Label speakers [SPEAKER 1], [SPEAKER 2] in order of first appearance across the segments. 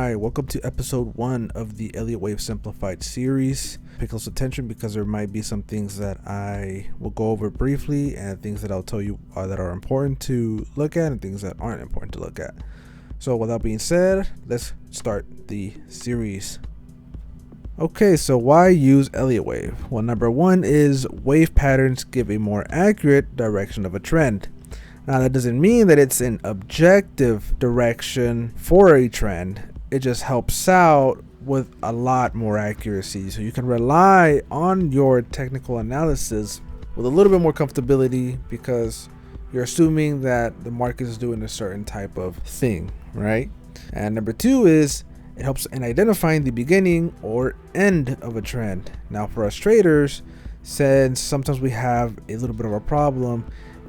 [SPEAKER 1] Hi, welcome to episode 1 of the Elliott Wave Simplified series. Pay close attention because there might be some things that I will go over briefly and things that I'll tell you that are important to look at and things that aren't important to look at. So with that being said, let's start the series. Okay, so why use Elliott Wave? Well, number one is wave patterns give a more accurate direction of a trend. Now, that doesn't mean that it's an objective direction for a trend. It just helps out with a lot more accuracy. So you can rely on your technical analysis with a little bit more comfortability because you're assuming that the market is doing a certain type of thing, right? And number two is it helps in identifying the beginning or end of a trend. Now, for us traders, since sometimes we have a little bit of a problem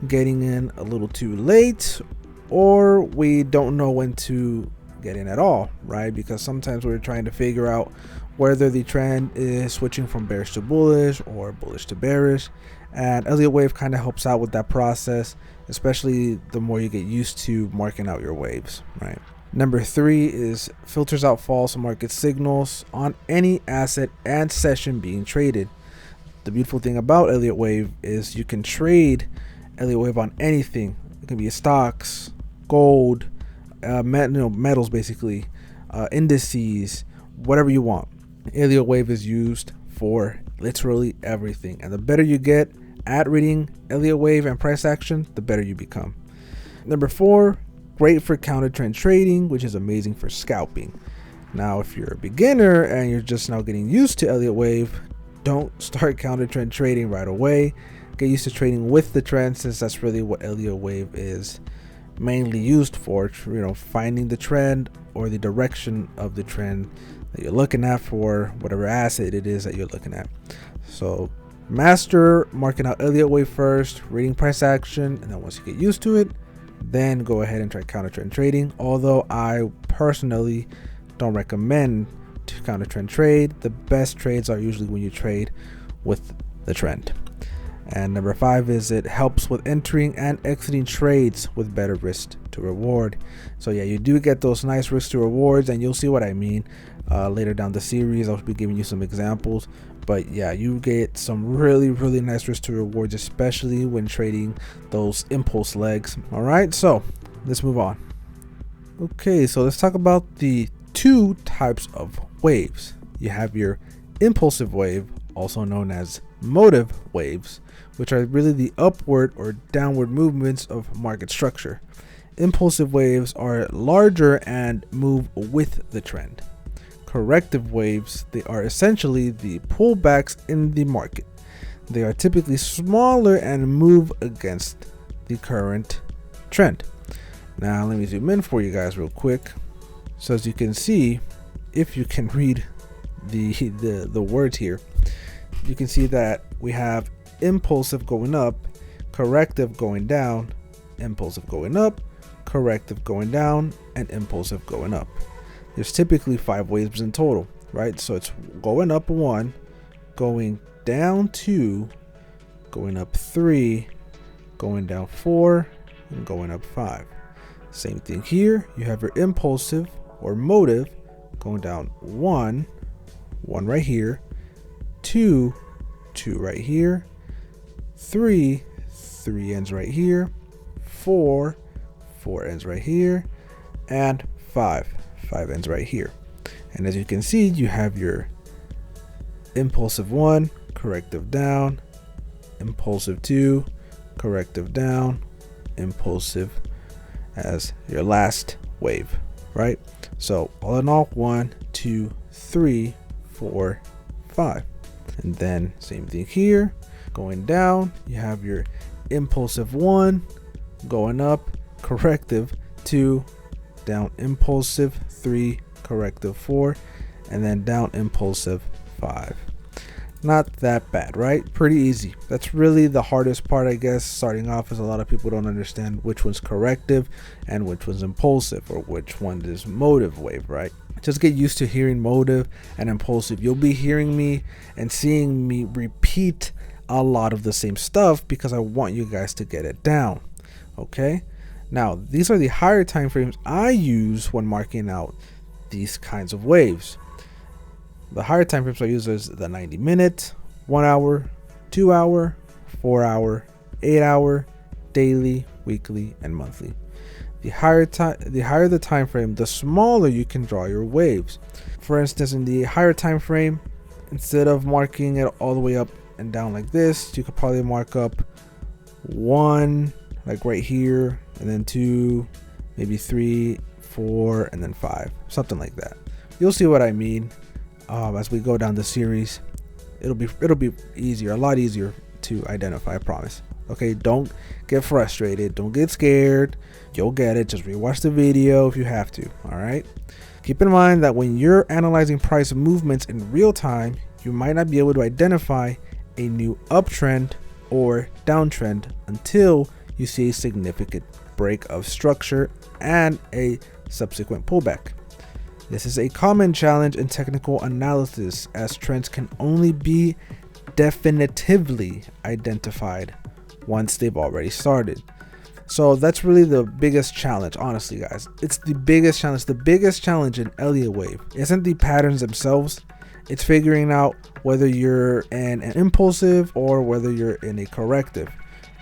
[SPEAKER 1] getting in a little too late, or we don't know when to get in at all, right? Because sometimes we're trying to figure out whether the trend is switching from bearish to bullish or bullish to bearish, and Elliott Wave kind of helps out with that process, especially the more you get used to marking out your waves, right? Number three is filters out false market signals on any asset and session being traded. The beautiful thing about Elliott Wave is you can trade Elliott Wave on anything. It can be stocks, gold, metals, basically, indices, whatever you want. Elliott Wave is used for literally everything, and the better you get at reading Elliott Wave and price action, the better you become. Number four, great for counter trend trading, which is amazing for scalping. Now, if you're a beginner and you're just now getting used to Elliott Wave, don't start counter trend trading right away. Get used to trading with the trend, since that's really what Elliott Wave is mainly used for, finding the trend or the direction of the trend that you're looking at for whatever asset it is that you're looking at. So master marking out Elliott Wave first, reading price action, and then once you get used to it, then go ahead and try counter trend trading. Although I personally don't recommend to counter trend trade. The best trades are usually when you trade with the trend. And number five is it helps with entering and exiting trades with better risk to reward. So yeah, you do get those nice risk to rewards, and you'll see what I mean later down the series. I'll be giving you some examples, but yeah, you get some really nice risk to rewards, especially when trading those impulse legs. All right, so let's move on. Okay, so let's talk about the two types of waves. You have your impulsive wave, also known as motive waves, which are really the upward or downward movements of market structure. Impulsive waves are larger and move with the trend. Corrective waves, they are essentially the pullbacks in the market. They are typically smaller and move against the current trend. Now let me zoom in for you guys real quick. So as you can see, if you can read the words here, you can see that we have impulsive going up, corrective going down, impulsive going up, corrective going down, and impulsive going up. There's typically 5 waves in total, right? So it's going up 1, going down 2, going up 3, going down 4, and going up 5. Same thing here. You have your impulsive or motive going down 1 right here, 2 right here, 3 ends right here, 4 ends right here, and 5 ends right here. And as you can see, you have your impulsive 1, corrective down, impulsive 2, corrective down, impulsive as your last wave, right? So all in all, 1, 2, 3, 4, 5. And then same thing here, going down, you have your impulsive 1, going up, corrective 2, down impulsive 3, corrective 4, and then down impulsive 5. Not that bad, right? Pretty easy. That's really the hardest part, I guess, starting off, is a lot of people don't understand which one's corrective and which one's impulsive, or which one is motive wave, right? Just get used to hearing motive and impulsive. You'll be hearing me and seeing me repeat a lot of the same stuff because I want you guys to get it down. Okay, now these are the higher time frames I use when marking out these kinds of waves. The higher time frames I use is the 90-minute, 1 hour, 2 hour, 4 hour, 8 hour, daily, weekly, and monthly. The higher the time frame, the smaller you can draw your waves. For instance, in the higher time frame, instead of marking it all the way up and down like this, you could probably mark up 1, like right here, and then 2, maybe 3, 4, and then 5, something like that. You'll see what I mean as we go down the series. It'll be easier, a lot easier to identify, I promise. Okay, don't get frustrated, don't get scared, you'll get it. Just rewatch the video if you have to. All right, keep in mind that when you're analyzing price movements in real time, you might not be able to identify a new uptrend or downtrend until you see a significant break of structure and a subsequent pullback. This is a common challenge in technical analysis, as trends can only be definitively identified once they've already started. So that's really the biggest challenge, honestly, guys. It's the biggest challenge. The biggest challenge in Elliott Wave isn't the patterns themselves. It's figuring out whether you're in an impulsive or whether you're in a corrective,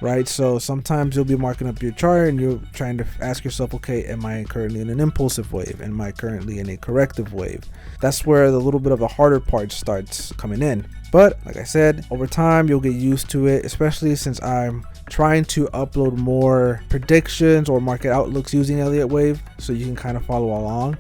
[SPEAKER 1] right? So sometimes you'll be marking up your chart and you're trying to ask yourself, okay, am I currently in an impulsive wave? Am I currently in a corrective wave? That's where the little bit of the harder part starts coming in. But like I said, over time, you'll get used to it, especially since I'm trying to upload more predictions or market outlooks using Elliott Wave, so you can kind of follow along.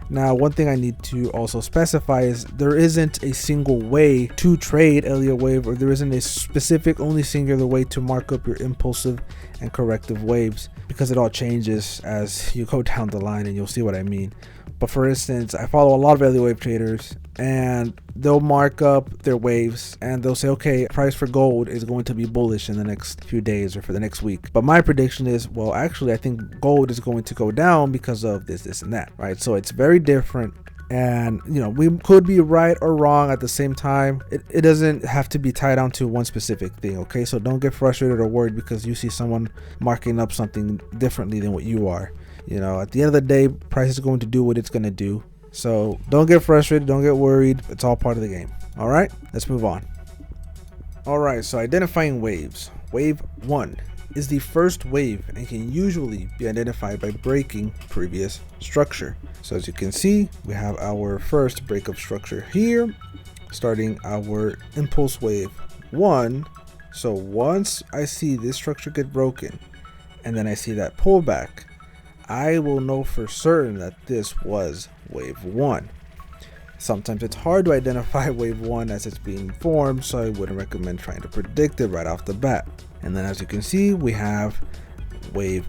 [SPEAKER 1] Now, one thing I need to also specify is there isn't a single way to trade Elliott Wave, or there isn't a specific only singular way to mark up your impulsive and corrective waves, because it all changes as you go down the line, and you'll see what I mean. But for instance, I follow a lot of Elliott Wave traders, and they'll mark up their waves and they'll say, okay, price for gold is going to be bullish in the next few days or for the next week. But my prediction is, well, actually, I think gold is going to go down because of this, and that, right? So it's very different. And, you know, we could be right or wrong at the same time. It doesn't have to be tied down to one specific thing, okay? So don't get frustrated or worried because you see someone marking up something differently than what you are. You know, at the end of the day, price is going to do what it's going to do. So don't get frustrated, don't get worried. It's all part of the game. All right, let's move on. All right, so identifying waves. Wave 1 is the first wave and can usually be identified by breaking previous structure. So as you can see, we have our first break of structure here, starting our impulse wave 1. So once I see this structure get broken and then I see that pullback, I will know for certain that this was wave 1. Sometimes it's hard to identify wave 1 as it's being formed, so I wouldn't recommend trying to predict it right off the bat. And then as you can see, we have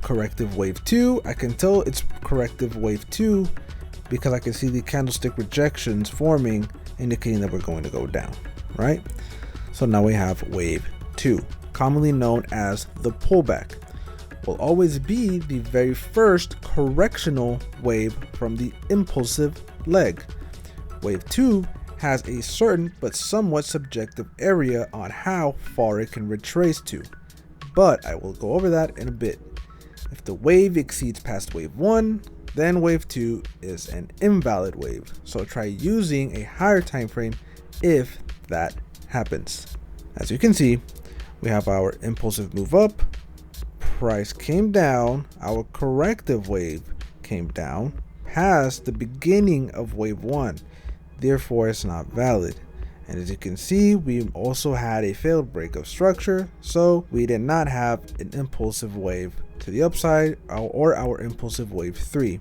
[SPEAKER 1] corrective wave 2. I can tell it's corrective wave 2 because I can see the candlestick rejections forming, indicating that we're going to go down, right? So now we have wave 2, commonly known as the pullback. Will always be the very first correctional wave from the impulsive leg. Wave 2 has a certain but somewhat subjective area on how far it can retrace to, but I will go over that in a bit. If the wave exceeds past wave 1, then wave 2 is an invalid wave, so try using a higher time frame if that happens. As you can see, we have our impulsive move up, price came down, our corrective wave came down past the beginning of wave 1, therefore it's not valid. And as you can see, we also had a failed break of structure, so we did not have an impulsive wave to the upside or our impulsive wave 3,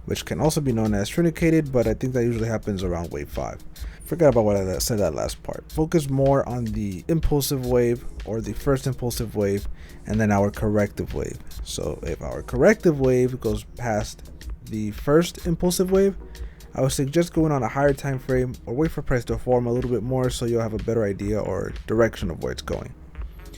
[SPEAKER 1] which can also be known as truncated, but I think that usually happens around wave 5. Forget about what I said that last part. Focus more on the impulsive wave or the first impulsive wave and then our corrective wave. So if our corrective wave goes past the first impulsive wave, I would suggest going on a higher time frame or wait for price to form a little bit more so you'll have a better idea or direction of where it's going.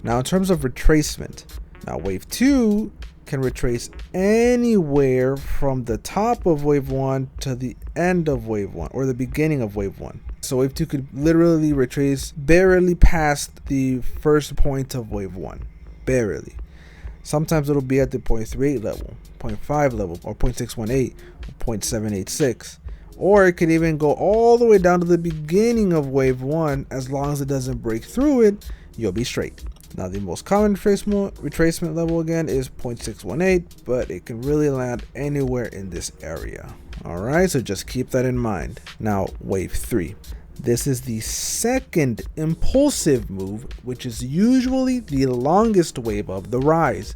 [SPEAKER 1] Now in terms of retracement, now wave 2 can retrace anywhere from the top of wave 1 to the end of wave 1 or the beginning of wave 1. So wave 2 could literally retrace barely past the first point of wave 1, barely. Sometimes it'll be at the 0.38 level, 0.5 level, or 0.618 or 0.786. or it could even go all the way down to the beginning of wave 1. As long as it doesn't break through it, you'll be straight. Now the most common retracement level again is 0.618, but it can really land anywhere in this area. Alright, so just keep that in mind. Now wave 3. This is the second impulsive move, which is usually the longest wave of the rise,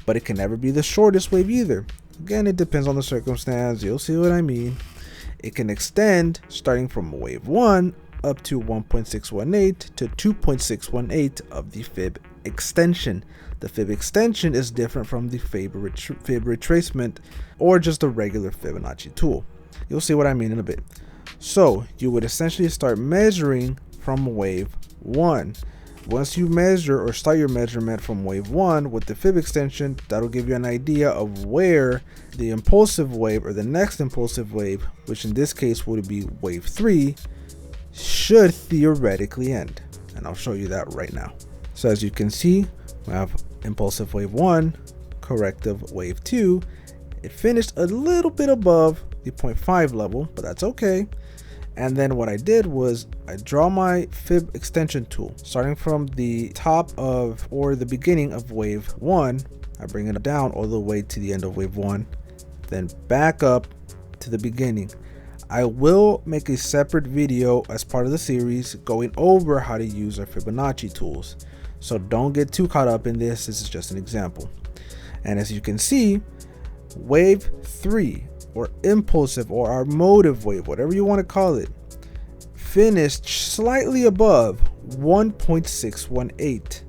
[SPEAKER 1] but it can never be the shortest wave either. Again, it depends on the circumstance. You'll see what I mean. It can extend starting from wave 1 up to 1.618 to 2.618 of the fib extension. The fib extension is different from the fib retracement or just a regular Fibonacci tool. You'll see what I mean in a bit. So you would essentially start measuring from wave 1. Once you measure or start your measurement from wave 1 with the fib extension, that'll give you an idea of where the impulsive wave or the next impulsive wave, which in this case would be wave 3, should theoretically end. And I'll show you that right now. So as you can see, we have impulsive wave 1, corrective wave 2. It finished a little bit above the 0.5 level, but that's okay. And then what I did was I draw my fib extension tool starting from the top of or the beginning of wave 1. I bring it down all the way to the end of wave 1, then back up to the beginning. I will make a separate video as part of the series going over how to use our Fibonacci tools. So don't get too caught up in this. This is just an example. And as you can see, wave 3 or impulsive or our motive wave, whatever you want to call it, finished slightly above 1.618.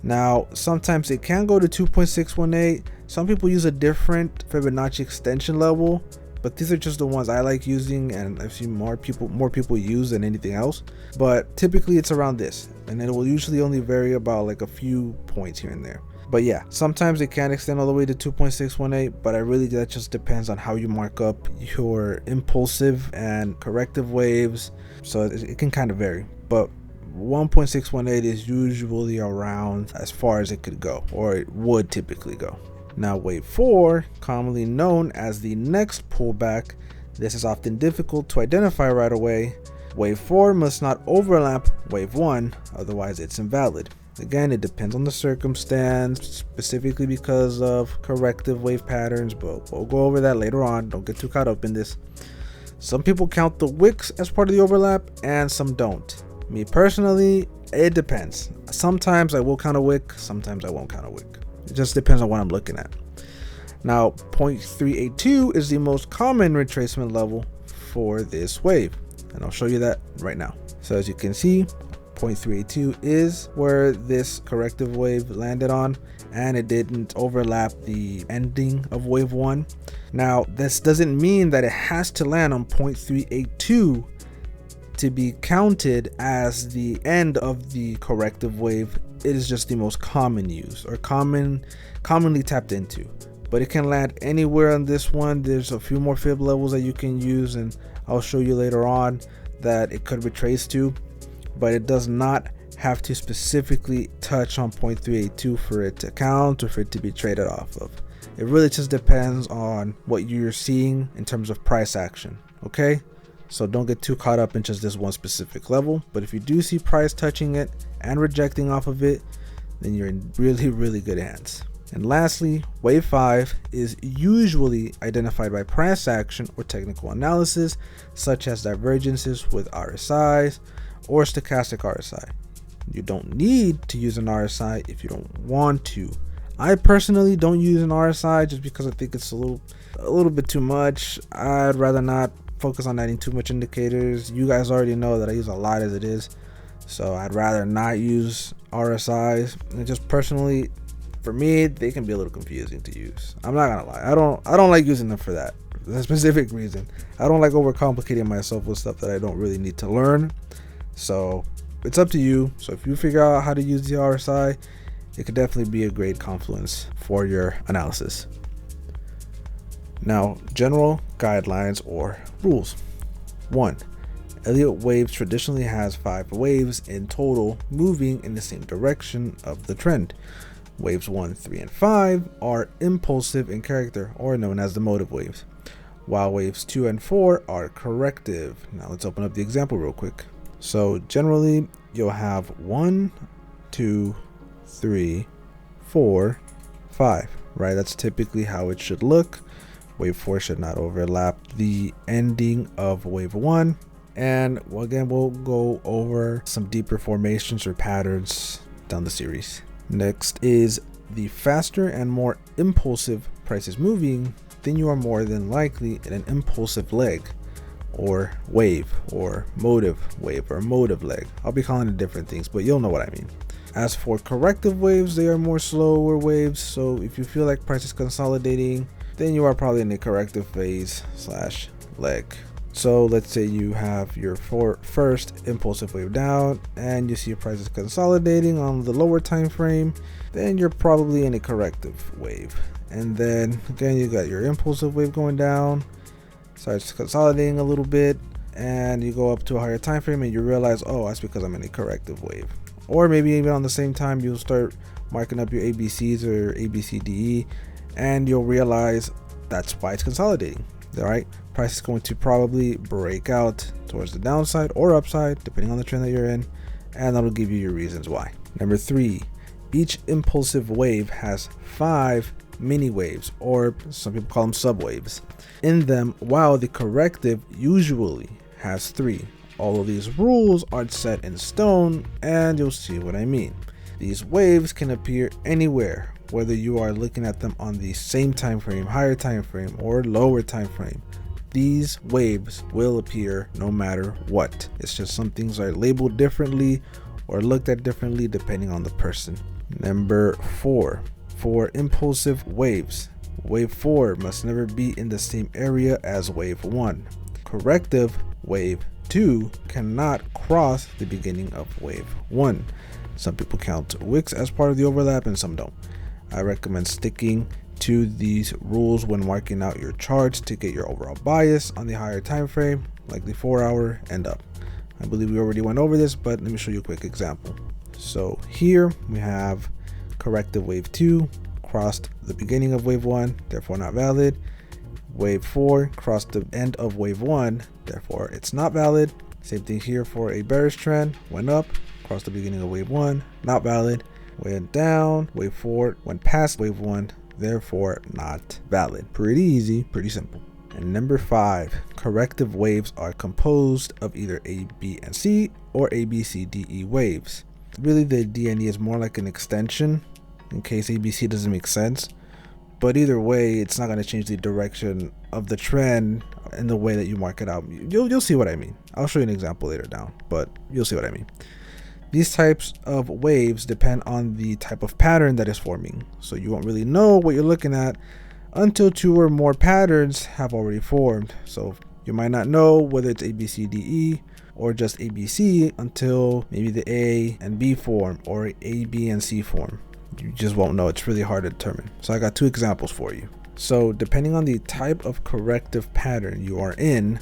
[SPEAKER 1] Now, sometimes it can go to 2.618. Some people use a different Fibonacci extension level, but these are just the ones I like using and I've seen more people use than anything else. But typically it's around this, and it will usually only vary about like a few points here and there. But yeah, sometimes it can extend all the way to 2.618, but that just depends on how you mark up your impulsive and corrective waves. So it can kind of vary, but 1.618 is usually around as far as it could go, or it would typically go. Now wave 4, commonly known as the next pullback, this is often difficult to identify right away. Wave 4 must not overlap wave 1, otherwise it's invalid. Again, it depends on the circumstance, specifically because of corrective wave patterns, but we'll go over that later on. Don't get too caught up in this. Some people count the wicks as part of the overlap and some don't. Me personally, it depends. Sometimes I will count a wick, sometimes I won't count a wick. It just depends on what I'm looking at. Now 0.382 is the most common retracement level for this wave, and I'll show you that right now. So as you can see, 0.382 is where this corrective wave landed on, and it didn't overlap the ending of wave 1. Now this doesn't mean that it has to land on 0.382 to be counted as the end of the corrective wave. It is just the most common use or commonly tapped into, but it can land anywhere on this one. There's a few more fib levels that you can use, and I'll show you later on that it could retrace to, but it does not have to specifically touch on 0.382 for it to count or for it to be traded off of. It really just depends on what you're seeing in terms of price action. Okay, so don't get too caught up in just this one specific level, but if you do see price touching it and rejecting off of it, then you're in really good hands. And lastly, wave 5 is usually identified by price action or technical analysis, such as divergences with RSIs or stochastic RSI. You don't need to use an RSI if you don't want to. I personally don't use an RSI just because I think it's a little bit too much. I'd rather not focus on adding too much indicators. You guys already know that I use a lot as it is, so I'd rather not use RSIs. And just personally, for me, they can be a little confusing to use. I'm not gonna lie. I don't like using them for that. For that specific reason. I don't like overcomplicating myself with stuff that I don't really need to learn. So it's up to you. So if you figure out how to use the RSI, it could definitely be a great confluence for your analysis. Now, general guidelines or rules. 1. Elliott Wave traditionally has 5 waves in total moving in the same direction of the trend. Waves 1, 3, and 5 are impulsive in character, or known as the motive waves, while waves 2 and 4 are corrective. Now let's open up the example real quick. So generally you'll have 1, 2, 3, 4, 5, right? That's typically how it should look. Wave 4 should not overlap the ending of wave 1. And again, we'll go over some deeper formations or patterns down the series. Next is the faster and more impulsive price is moving, then you are more than likely in an impulsive leg or wave or motive wave or motive leg. I'll be calling it different things, but you'll know what I mean. As for corrective waves, they are more slower waves. So if you feel like price is consolidating, then you are probably in a corrective phase / leg. So let's say you have your first impulsive wave down and you see your prices consolidating on the lower time frame, then you're probably in a corrective wave. And then again, you got your impulsive wave going down, starts consolidating a little bit, and you go up to a higher time frame and you realize, oh, that's because I'm in a corrective wave. Or maybe even on the same time, you'll start marking up your ABCs or ABCDE, and you'll realize that's why it's consolidating. All right, price is going to probably break out towards the downside or upside depending on the trend that you're in, and that'll give you your reasons why. Number 3, each impulsive wave has 5 mini waves, or some people call them subwaves, in them, while the corrective usually has 3. All of these rules aren't set in stone, and you'll see what I mean. These waves can appear anywhere, whether you are looking at them on the same time frame, higher time frame, or lower time frame. These waves will appear no matter what. It's just some things are labeled differently or looked at differently depending on the person. Number 4, for impulsive waves, wave 4 must never be in the same area as wave 1. Corrective wave 2 cannot cross the beginning of wave 1. Some people count wicks as part of the overlap and some don't. I recommend sticking to these rules when marking out your charts to get your overall bias on the higher time frame, like the 4-hour and up. I believe we already went over this, but let me show you a quick example. So here we have corrective wave 2 crossed the beginning of wave 1, therefore not valid. Wave 4 crossed the end of wave 1, therefore it's not valid. Same thing here for a bearish trend, went up, crossed the beginning of wave 1, not valid. Went down, wave 4 went past wave 1, therefore not valid. Pretty easy, pretty simple. And number 5, corrective waves are composed of either A, B, and C or A, B, C, D, E waves. Really, the D and E is more like an extension in case A, B, C doesn't make sense. But either way, it's not going to change the direction of the trend in the way that you mark it out. You'll see what I mean. I'll show you an example later down, but you'll see what I mean. These types of waves depend on the type of pattern that is forming. So you won't really know what you're looking at until 2 or more patterns have already formed. So you might not know whether it's A, B, C, D, E or just A, B, C until maybe the A and B form or A, B, and C form. You just won't know. It's really hard to determine. So I got 2 examples for you. So depending on the type of corrective pattern you are in,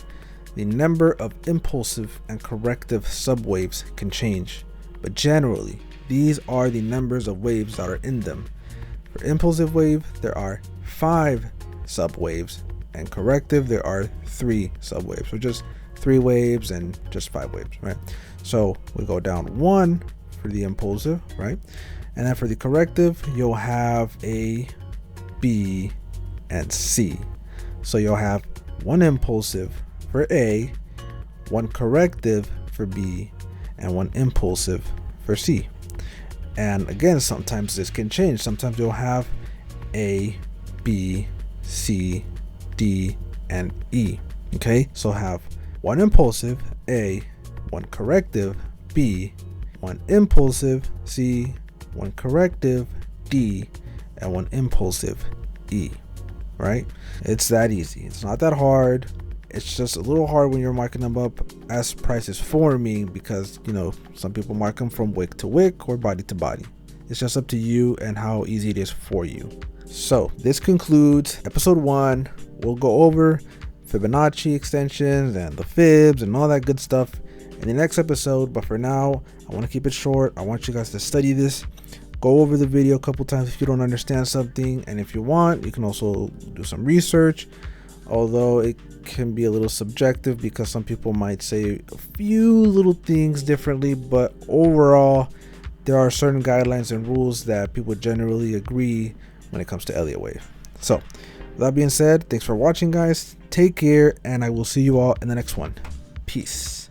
[SPEAKER 1] the number of impulsive and corrective subwaves can change. But generally, these are the numbers of waves that are in them. For impulsive wave, there are 5 subwaves, and corrective, there are 3 subwaves. So just 3 waves and just 5 waves, right? So we go down 1 for the impulsive, right? And then for the corrective, you'll have A, B, and C. So you'll have 1 impulsive for A, 1 corrective for B, and 1 impulsive for C. And again, sometimes this can change. Sometimes you'll have A, B, C, D, and E. Okay, so have 1 impulsive A, 1 corrective B, 1 impulsive C, 1 corrective D, and 1 impulsive E. Right? It's that easy. It's not that hard. It's just a little hard when you're marking them up as price is forming, because some people mark them from wick to wick or body to body. It's just up to you and how easy it is for you. So this concludes episode 1. We'll go over Fibonacci extensions and the fibs and all that good stuff in the next episode, but for now I want to keep it short. I want you guys to study this, go over the video a couple times if you don't understand something, and if you want, you can also do some research although it can be a little subjective because some people might say a few little things differently, but overall there are certain guidelines and rules that people generally agree when it comes to Elliott Wave. So with that being said, thanks for watching, guys. Take care, and I will see you all in the next one. Peace.